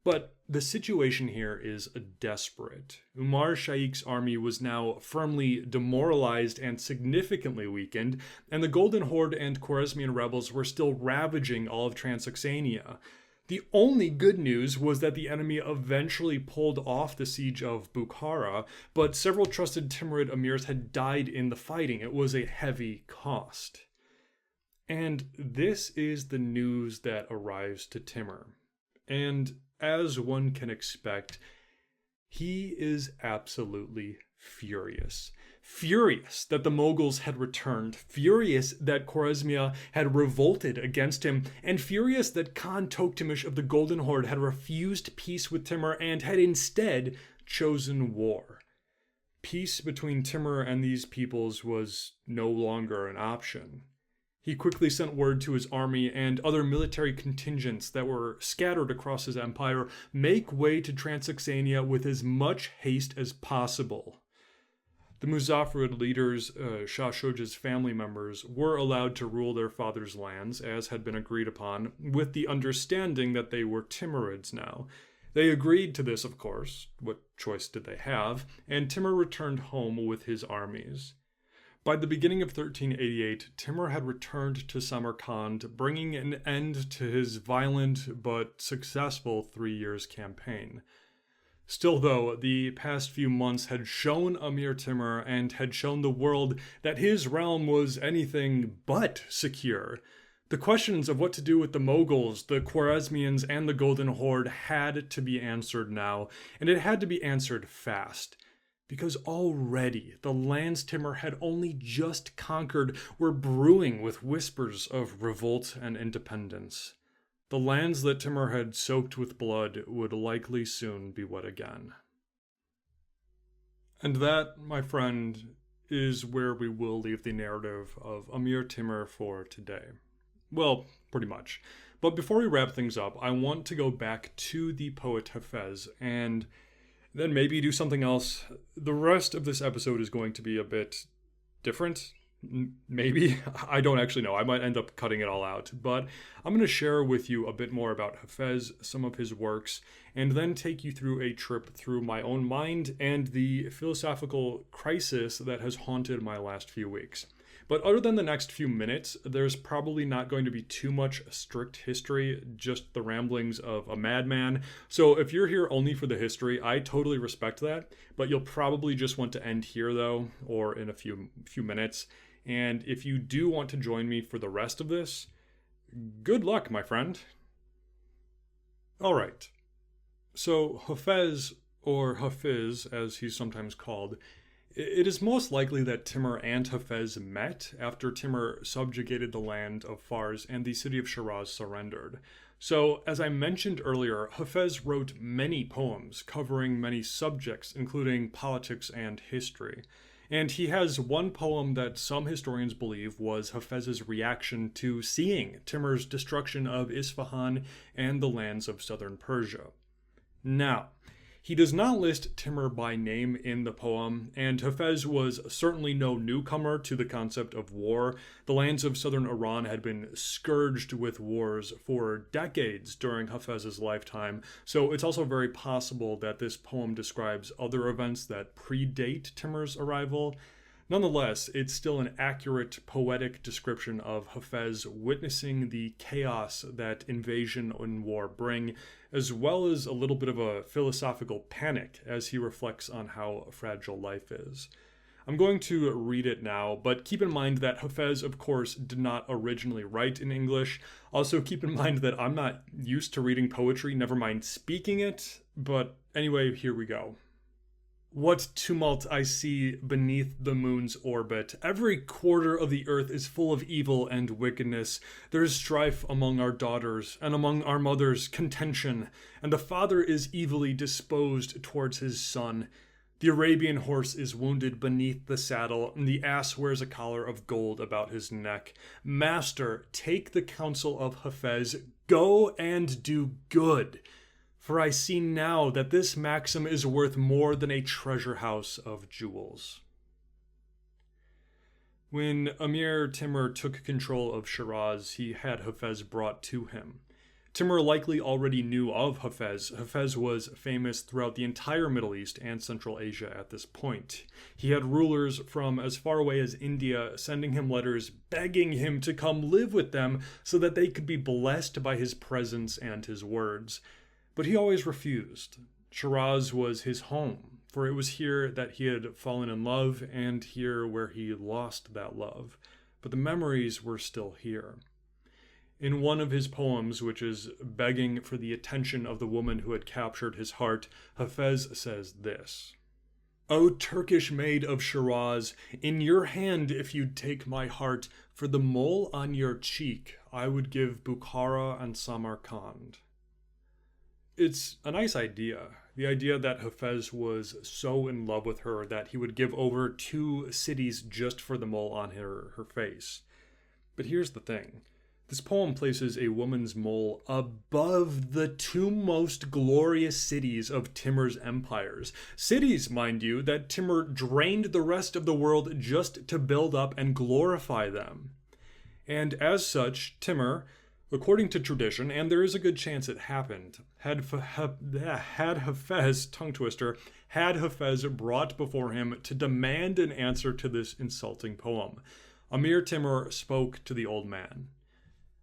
But the situation here is desperate. Umar Shaikh's army was now firmly demoralized and significantly weakened, and the Golden Horde and Khwarezmian rebels were still ravaging all of Transoxania. The only good news was that the enemy eventually pulled off the siege of Bukhara, but several trusted Timurid emirs had died in the fighting. It was a heavy cost. And this is the news that arrives to Timur. And as one can expect, he is absolutely furious. Furious that the Mughals had returned, furious that Khwarezmia had revolted against him, and furious that Khan Toktamish of the Golden Horde had refused peace with Timur and had instead chosen war. Peace between Timur and these peoples was no longer an option. He quickly sent word to his army and other military contingents that were scattered across his empire, make way to Transoxania with as much haste as possible. The Muzaffarid leaders, Shah Shoja's family members, were allowed to rule their father's lands, as had been agreed upon, with the understanding that they were Timurids now. They agreed to this, of course. What choice did they have? And Timur returned home with his armies. By the beginning of 1388, Timur had returned to Samarkand, bringing an end to his violent but successful 3 years campaign. Still, though, the past few months had shown Amir Timur and had shown the world that his realm was anything but secure. The questions of what to do with the Mughals, the Khwarezmians, and the Golden Horde had to be answered now, and it had to be answered fast. Because already the lands Timur had only just conquered were brewing with whispers of revolt and independence. The lands that Timur had soaked with blood would likely soon be wet again. And that, my friend, is where we will leave the narrative of Amir Timur for today. Well, pretty much. But before we wrap things up, I want to go back to the poet Hafez and then maybe do something else. The rest of this episode is going to be a bit different. Maybe. I don't actually know. I might end up cutting it all out. But I'm going to share with you a bit more about Hafez, some of his works, and then take you through a trip through my own mind and the philosophical crisis that has haunted my last few weeks. But other than the next few minutes, there's probably not going to be too much strict history, just the ramblings of a madman. So if you're here only for the history, I totally respect that, but you'll probably just want to end here though, or in a few minutes. And if you do want to join me for the rest of this, good luck, my friend. All right. So Hafez, or Hafiz as he's sometimes called, it is most likely that Timur and Hafez met after Timur subjugated the land of Fars and the city of Shiraz surrendered. So, as I mentioned earlier, Hafez wrote many poems covering many subjects, including politics and history. And he has one poem that some historians believe was Hafez's reaction to seeing Timur's destruction of Isfahan and the lands of southern Persia. Now, he does not list Timur by name in the poem, and Hafez was certainly no newcomer to the concept of war. The lands of southern Iran had been scourged with wars for decades during Hafez's lifetime, so it's also very possible that this poem describes other events that predate Timur's arrival. Nonetheless, it's still an accurate poetic description of Hafez witnessing the chaos that invasion and war bring, as well as a little bit of a philosophical panic as he reflects on how fragile life is. I'm going to read it now, but keep in mind that Hafez, of course, did not originally write in English. Also, keep in mind that I'm not used to reading poetry, never mind speaking it, but anyway, here we go. What tumult I see beneath the moon's orbit. Every quarter of the earth is full of evil and wickedness. There is strife among our daughters, and among our mothers contention, and the father is evilly disposed towards his son. The Arabian horse is wounded beneath the saddle, and the ass wears a collar of gold about his neck. Master, take the counsel of Hafez, go and do good. For I see now that this maxim is worth more than a treasure house of jewels. When Amir Timur took control of Shiraz, he had Hafez brought to him. Timur likely already knew of Hafez. Hafez was famous throughout the entire Middle East and Central Asia at this point. He had rulers from as far away as India sending him letters begging him to come live with them so that they could be blessed by his presence and his words. But he always refused. Shiraz was his home, for it was here that he had fallen in love and here where he lost that love. But the memories were still here. In one of his poems, which is begging for the attention of the woman who had captured his heart, Hafez says this: O Turkish maid of Shiraz, in your hand if you'd take my heart, for the mole on your cheek I would give Bukhara and Samarkand. It's a nice idea. The idea that Hafez was so in love with her that he would give over 2 cities just for the mole on her face. But here's the thing. This poem places a woman's mole above the 2 most glorious cities of Timur's empires. Cities, mind you, that Timur drained the rest of the world just to build up and glorify them. And as such, Timur, according to tradition, and there is a good chance it happened, had Hafez, tongue twister, had Hafez brought before him to demand an answer to this insulting poem. Amir Timur spoke to the old man.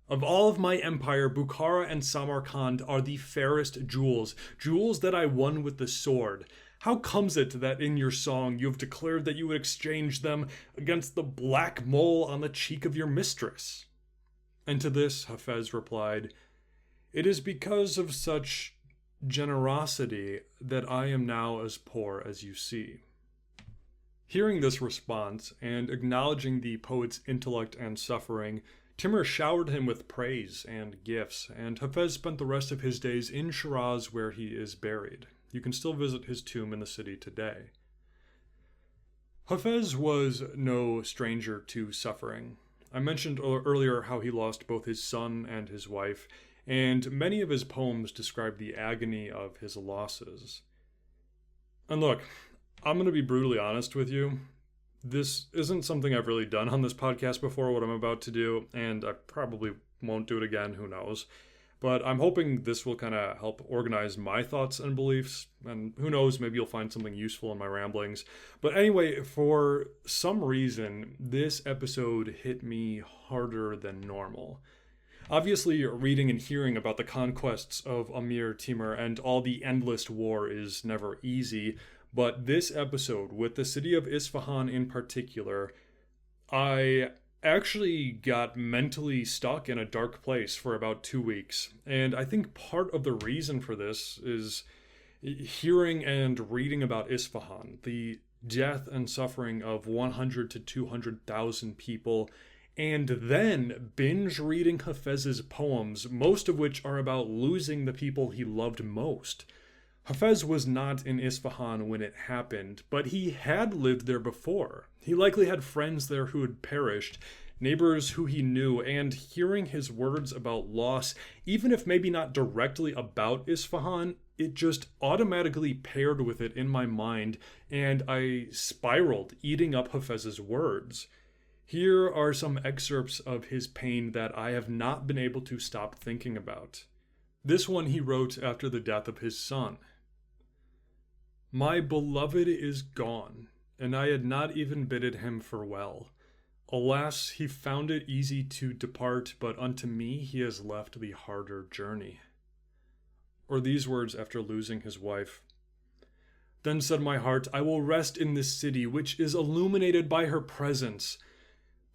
Of all of my empire, Bukhara and Samarkand are the fairest jewels, jewels that I won with the sword. How comes it that in your song you have declared that you would exchange them against the black mole on the cheek of your mistress? And to this Hafez replied, It is because of such generosity that I am now as poor as you see. Hearing this response, and acknowledging the poet's intellect and suffering, Timur showered him with praise and gifts, and Hafez spent the rest of his days in Shiraz where he is buried. You can still visit his tomb in the city today. Hafez was no stranger to suffering. I mentioned earlier how he lost both his son and his wife, and many of his poems describe the agony of his losses. And look, I'm going to be brutally honest with you. This isn't something I've really done on this podcast before, what I'm about to do, and I probably won't do it again, who knows. But I'm hoping this will kind of help organize my thoughts and beliefs, and who knows, maybe you'll find something useful in my ramblings. But anyway, for some reason, this episode hit me harder than normal. Obviously, reading and hearing about the conquests of Amir Timur and all the endless war is never easy, but this episode, with the city of Isfahan in particular, I actually got mentally stuck in a dark place for about 2 weeks. And I think part of the reason for this is hearing and reading about Isfahan, the death and suffering of 100 to 200,000 people, and then binge reading Hafez's poems, most of which are about losing the people he loved most. Hafez was not in Isfahan when it happened, but he had lived there before. He likely had friends there who had perished, neighbors who he knew, and hearing his words about loss, even if maybe not directly about Isfahan, it just automatically paired with it in my mind, and I spiraled, eating up Hafez's words. Here are some excerpts of his pain that I have not been able to stop thinking about. This one he wrote after the death of his son. My beloved is gone, and I had not even bidded him farewell. Alas, he found it easy to depart, but unto me he has left the harder journey. Or these words after losing his wife. Then said my heart, I will rest in this city, which is illuminated by her presence.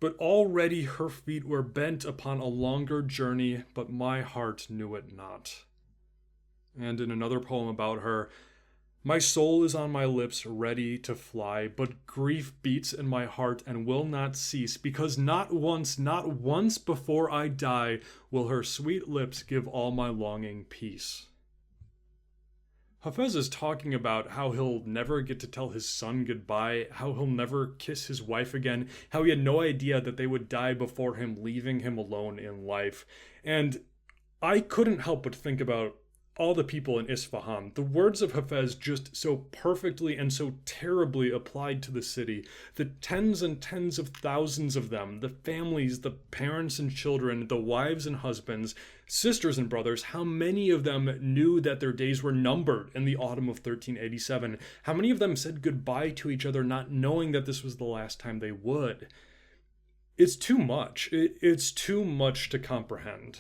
But already her feet were bent upon a longer journey, but my heart knew it not. And in another poem about her, my soul is on my lips ready to fly, but grief beats in my heart and will not cease, because not once before I die will her sweet lips give all my longing peace. Hafez is talking about how he'll never get to tell his son goodbye, how he'll never kiss his wife again, how he had no idea that they would die before him, leaving him alone in life. And I couldn't help but think about all the people in Isfahan. The words of Hafez just so perfectly and so terribly applied to the city. The tens and tens of thousands of them, the families, the parents and children, the wives and husbands, sisters and brothers, how many of them knew that their days were numbered in the autumn of 1387? How many of them said goodbye to each other not knowing that this was the last time they would? It's too much. It's too much to comprehend.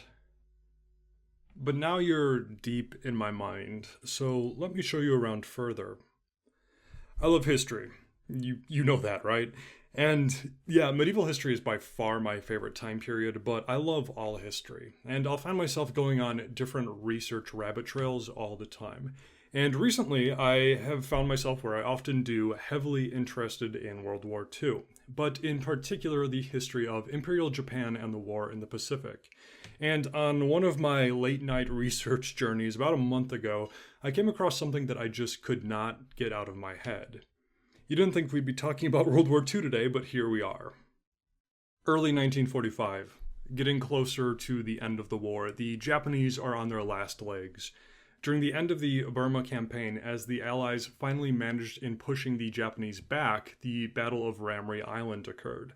But now you're deep in my mind, so let me show you around further. I love history. You know that, right? And yeah, medieval history is by far my favorite time period, but I love all history. And I'll find myself going on different research rabbit trails all the time. And recently, I have found myself where I often do heavily interested in World War II, but in particular the history of Imperial Japan and the war in the Pacific. And on one of my late night research journeys about a month ago, I came across something that I just could not get out of my head. You didn't think we'd be talking about World War II today, but here we are. Early 1945, getting closer to the end of the war, the Japanese are on their last legs. During the end of the Burma campaign, as the Allies finally managed in pushing the Japanese back, the Battle of Ramri Island occurred.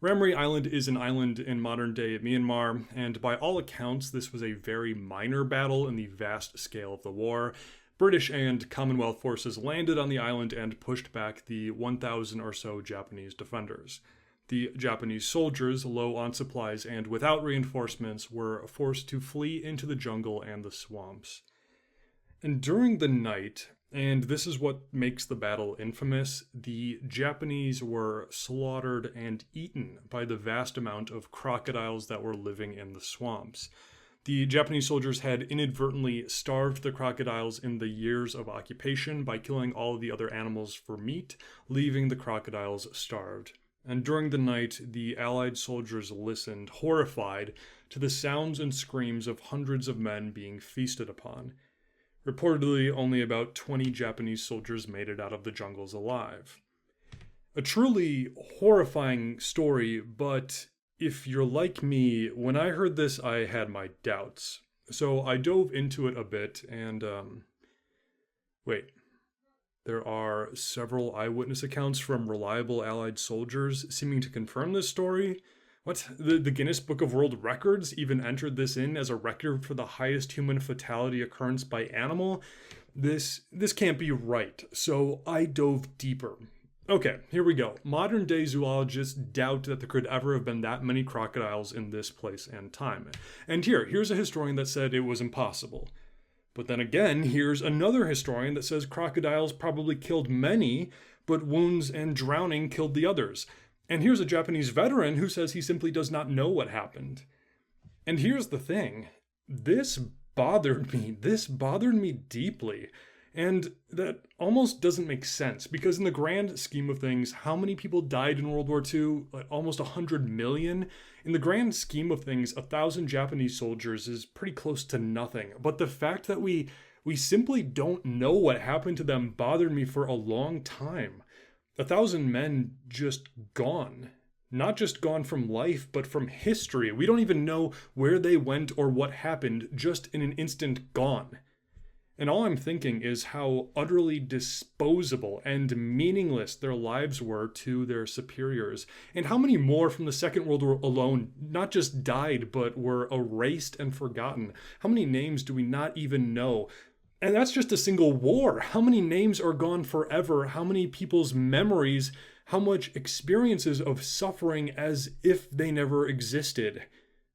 Ramri Island is an island in modern-day Myanmar, and by all accounts, this was a very minor battle in the vast scale of the war. British and Commonwealth forces landed on the island and pushed back the 1,000 or so Japanese defenders. The Japanese soldiers, low on supplies and without reinforcements, were forced to flee into the jungle and the swamps. And during the night, and this is what makes the battle infamous, the Japanese were slaughtered and eaten by the vast amount of crocodiles that were living in the swamps. The Japanese soldiers had inadvertently starved the crocodiles in the years of occupation by killing all of the other animals for meat, leaving the crocodiles starved. And during the night, the Allied soldiers listened, horrified, to the sounds and screams of hundreds of men being feasted upon. Reportedly, only about 20 Japanese soldiers made it out of the jungles alive. A truly horrifying story, but if you're like me, when I heard this, I had my doubts. So I dove into it a bit and, wait. There are several eyewitness accounts from reliable Allied soldiers seeming to confirm this story. What? The Guinness Book of World Records even entered this in as a record for the highest human fatality occurrence by animal? This can't be right, so I dove deeper. Okay, here we go. Modern day zoologists doubt that there could ever have been that many crocodiles in this place and time. And here's a historian that said it was impossible. But then again, here's another historian that says crocodiles probably killed many, but wounds and drowning killed the others. And here's a Japanese veteran who says he simply does not know what happened. And here's the thing. This bothered me. This bothered me deeply. And that almost doesn't make sense, because in the grand scheme of things, how many people died in World War II? Like almost 100 million? In the grand scheme of things, 1,000 Japanese soldiers is pretty close to nothing. But the fact that we simply don't know what happened to them bothered me for a long time. 1,000 men just gone. Not just gone from life, but from history. We don't even know where they went or what happened, just in an instant gone. And all I'm thinking is how utterly disposable and meaningless their lives were to their superiors. And how many more from the Second World War alone not just died, but were erased and forgotten. How many names do we not even know? And that's just a single war. How many names are gone forever? How many people's memories, how much experiences of suffering as if they never existed?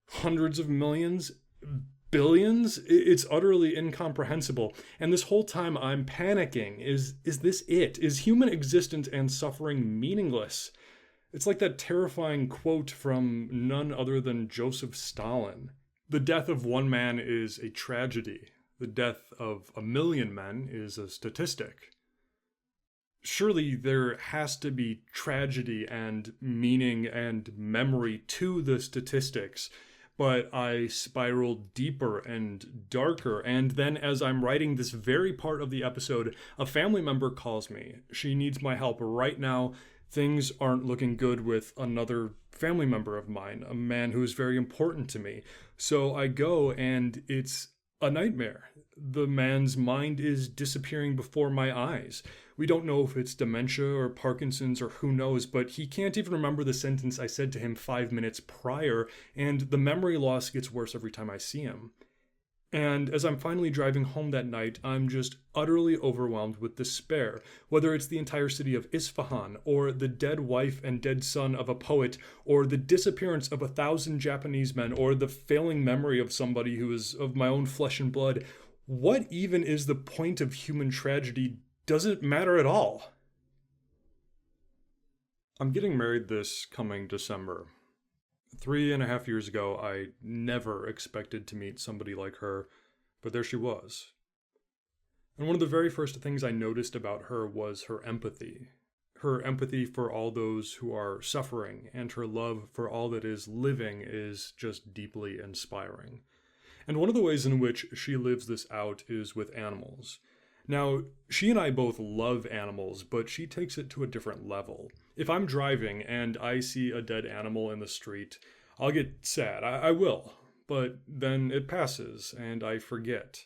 Hundreds of millions? Billions? It's utterly incomprehensible. And this whole time I'm panicking. Is this it? Is human existence and suffering meaningless? It's like that terrifying quote from none other than Joseph Stalin. The death of one man is a tragedy. The death of 1 million men is a statistic. Surely there has to be tragedy and meaning and memory to the statistics. But I spiraled deeper and darker, and then as I'm writing this very part of the episode, a family member calls me. She needs my help right now. Things aren't looking good with another family member of mine, a man who is very important to me. So I go, and it's a nightmare. The man's mind is disappearing before my eyes. We don't know if it's dementia or Parkinson's or who knows, but he can't even remember the sentence I said to him 5 minutes prior, and the memory loss gets worse every time I see him. And as I'm finally driving home that night, I'm just utterly overwhelmed with despair, whether it's the entire city of Isfahan, or the dead wife and dead son of a poet, or the disappearance of 1,000 Japanese men, or the failing memory of somebody who is of my own flesh and blood. What even is the point of human tragedy? Does it matter at all? I'm getting married this coming December. 3.5 years ago, I never expected to meet somebody like her, but there she was. And one of the very first things I noticed about her was her empathy. Her empathy for all those who are suffering, and her love for all that is living is just deeply inspiring. And one of the ways in which she lives this out is with animals. Now, she and I both love animals, but she takes it to a different level. If I'm driving and I see a dead animal in the street, I'll get sad. I will. But then it passes, and I forget.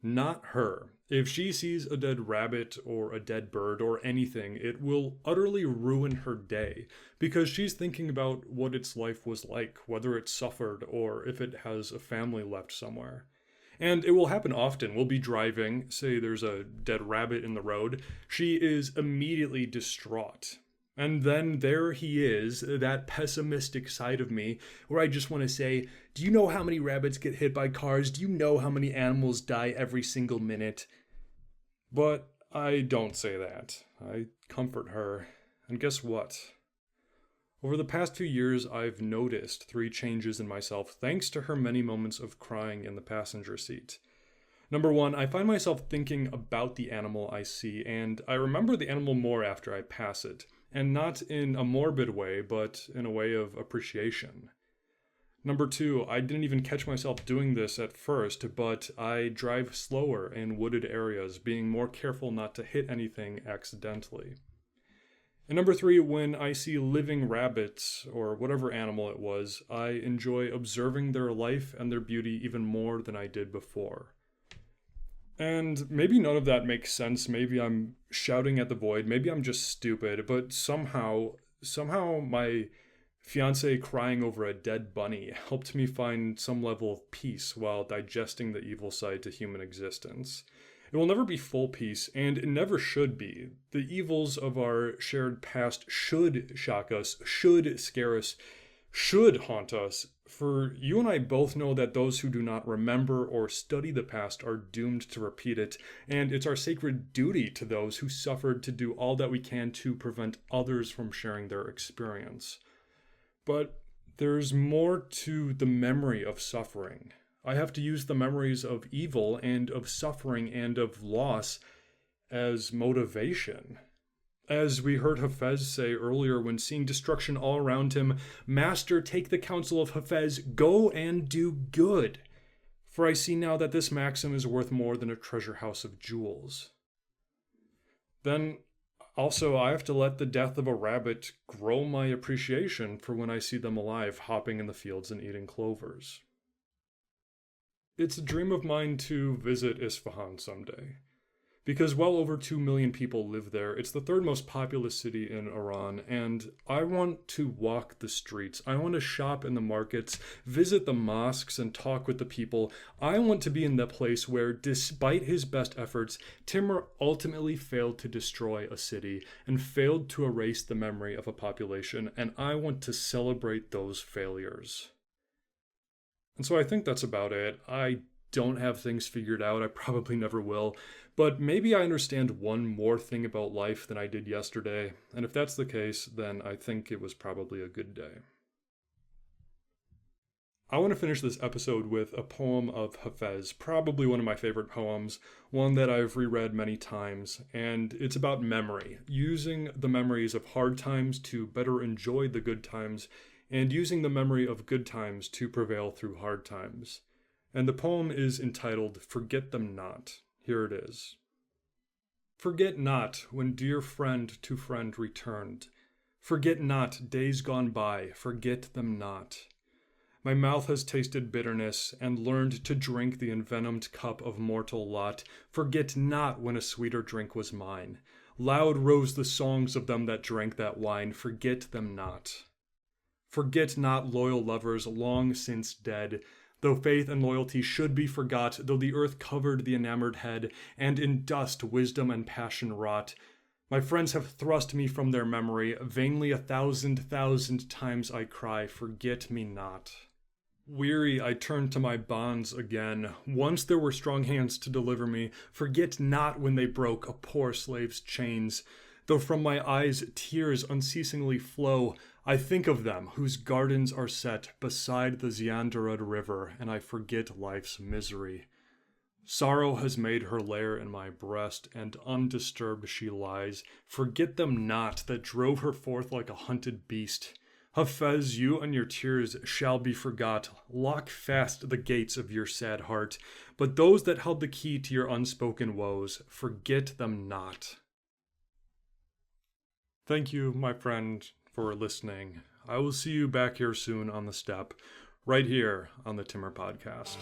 Not her. If she sees a dead rabbit or a dead bird or anything, it will utterly ruin her day, because she's thinking about what its life was like, whether it suffered or if it has a family left somewhere. And it will happen often. We'll be driving, say there's a dead rabbit in the road. She is immediately distraught. And then there he is, that pessimistic side of me, where I just want to say, do you know how many rabbits get hit by cars? Do you know how many animals die every single minute? But I don't say that. I comfort her. And guess what? Over the past few years, I've noticed 3 changes in myself thanks to her many moments of crying in the passenger seat. Number 1, I find myself thinking about the animal I see, and I remember the animal more after I pass it. And not in a morbid way, but in a way of appreciation. Number 2, I didn't even catch myself doing this at first, but I drive slower in wooded areas, being more careful not to hit anything accidentally. And number 3, when I see living rabbits, or whatever animal it was, I enjoy observing their life and their beauty even more than I did before. And maybe none of that makes sense. Maybe I'm shouting at the void. Maybe I'm just stupid. But somehow my fiance crying over a dead bunny helped me find some level of peace while digesting the evil side to human existence. It will never be full peace, and it never should be. The evils of our shared past should shock us, should scare us, should haunt us. For you and I both know that those who do not remember or study the past are doomed to repeat it, and it's our sacred duty to those who suffered to do all that we can to prevent others from sharing their experience. But there's more to the memory of suffering. I have to use the memories of evil and of suffering and of loss as motivation. As we heard Hafez say earlier when seeing destruction all around him, "Master, take the counsel of Hafez, go and do good. For I see now that this maxim is worth more than a treasure house of jewels." Then also, I have to let the death of a rabbit grow my appreciation for when I see them alive, hopping in the fields and eating clovers. It's a dream of mine to visit Isfahan someday. Because well over 2 million people live there, it's the third most populous city in Iran, and I want to walk the streets. I want to shop in the markets, visit the mosques, and talk with the people. I want to be in the place where, despite his best efforts, Timur ultimately failed to destroy a city and failed to erase the memory of a population, and I want to celebrate those failures. And so I think that's about it. I don't have things figured out. I probably never will. But maybe I understand one more thing about life than I did yesterday. And if that's the case, then I think it was probably a good day. I want to finish this episode with a poem of Hafez, probably one of my favorite poems, one that I've reread many times, and it's about memory, using the memories of hard times to better enjoy the good times, and using the memory of good times to prevail through hard times. And the poem is entitled, "Forget Them Not." Here it is. Forget not when dear friend to friend returned. Forget not days gone by, forget them not. My mouth has tasted bitterness and learned to drink the envenomed cup of mortal lot. Forget not when a sweeter drink was mine. Loud rose the songs of them that drank that wine, forget them not. Forget not loyal lovers long since dead, though faith and loyalty should be forgot, though the earth covered the enamored head, and in dust wisdom and passion wrought. My friends have thrust me from their memory, vainly 1,000,000 times I cry, forget me not. Weary, I turn to my bonds again. Once there were strong hands to deliver me, forget not when they broke a poor slave's chains. Though from my eyes tears unceasingly flow, I think of them whose gardens are set beside the Ziandarud River, and I forget life's misery. Sorrow has made her lair in my breast, and undisturbed she lies. Forget them not that drove her forth like a hunted beast. Hafez, you and your tears shall be forgot. Lock fast the gates of your sad heart, but those that held the key to your unspoken woes, forget them not. Thank you, my friend, for listening. I will see you back here soon on the step, right here on the Timur Podcast.